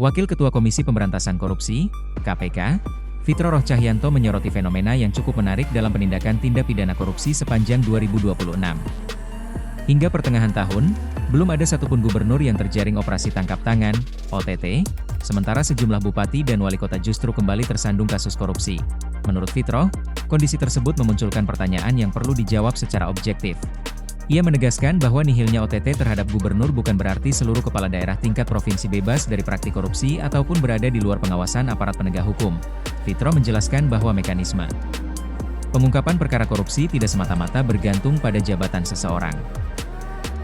Wakil Ketua Komisi Pemberantasan Korupsi, KPK, Fitro Rohcahyanto menyoroti fenomena yang cukup menarik dalam penindakan tindak pidana korupsi sepanjang 2026. Hingga pertengahan tahun, belum ada satupun gubernur yang terjaring operasi tangkap tangan, OTT, sementara sejumlah bupati dan wali kota justru kembali tersandung kasus korupsi. Menurut Fitro, kondisi tersebut memunculkan pertanyaan yang perlu dijawab secara objektif. Ia menegaskan bahwa nihilnya OTT terhadap gubernur bukan berarti seluruh kepala daerah tingkat provinsi bebas dari praktik korupsi ataupun berada di luar pengawasan aparat penegak hukum. Fitro menjelaskan bahwa mekanisme pengungkapan perkara korupsi tidak semata-mata bergantung pada jabatan seseorang.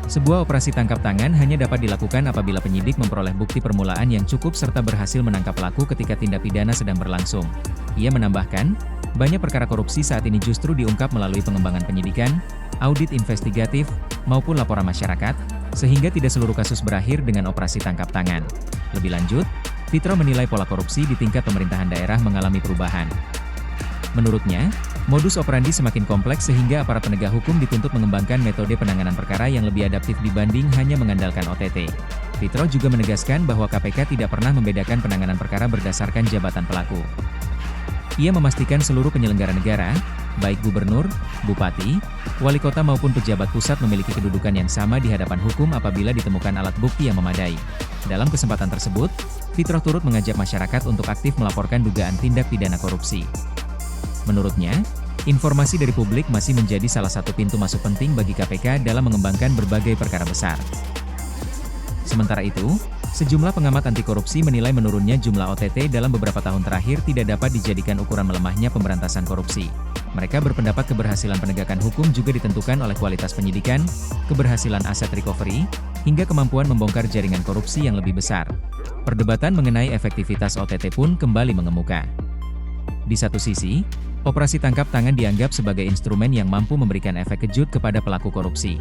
Sebuah operasi tangkap tangan hanya dapat dilakukan apabila penyidik memperoleh bukti permulaan yang cukup serta berhasil menangkap pelaku ketika tindak pidana sedang berlangsung. Ia menambahkan, banyak perkara korupsi saat ini justru diungkap melalui pengembangan penyidikan, audit investigatif, maupun laporan masyarakat, sehingga tidak seluruh kasus berakhir dengan operasi tangkap tangan. Lebih lanjut, Fitro menilai pola korupsi di tingkat pemerintahan daerah mengalami perubahan. Menurutnya, modus operandi semakin kompleks sehingga aparat penegak hukum dituntut mengembangkan metode penanganan perkara yang lebih adaptif dibanding hanya mengandalkan OTT. Fitro juga menegaskan bahwa KPK tidak pernah membedakan penanganan perkara berdasarkan jabatan pelaku. Ia memastikan seluruh penyelenggara negara, baik gubernur, bupati, wali kota maupun pejabat pusat memiliki kedudukan yang sama di hadapan hukum apabila ditemukan alat bukti yang memadai. Dalam kesempatan tersebut, Fitro turut mengajak masyarakat untuk aktif melaporkan dugaan tindak pidana korupsi. Menurutnya, informasi dari publik masih menjadi salah satu pintu masuk penting bagi KPK dalam mengembangkan berbagai perkara besar. Sementara itu, sejumlah pengamat anti korupsi menilai menurunnya jumlah OTT dalam beberapa tahun terakhir tidak dapat dijadikan ukuran melemahnya pemberantasan korupsi. Mereka berpendapat keberhasilan penegakan hukum juga ditentukan oleh kualitas penyidikan, keberhasilan aset recovery, hingga kemampuan membongkar jaringan korupsi yang lebih besar. Perdebatan mengenai efektivitas OTT pun kembali mengemuka. Di satu sisi, operasi tangkap tangan dianggap sebagai instrumen yang mampu memberikan efek kejut kepada pelaku korupsi.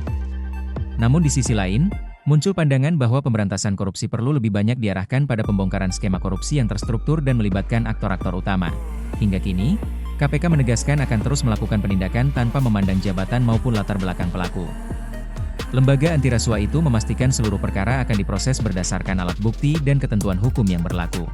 Namun di sisi lain, muncul pandangan bahwa pemberantasan korupsi perlu lebih banyak diarahkan pada pembongkaran skema korupsi yang terstruktur dan melibatkan aktor-aktor utama. Hingga kini, KPK menegaskan akan terus melakukan penindakan tanpa memandang jabatan maupun latar belakang pelaku. Lembaga anti rasuah itu memastikan seluruh perkara akan diproses berdasarkan alat bukti dan ketentuan hukum yang berlaku.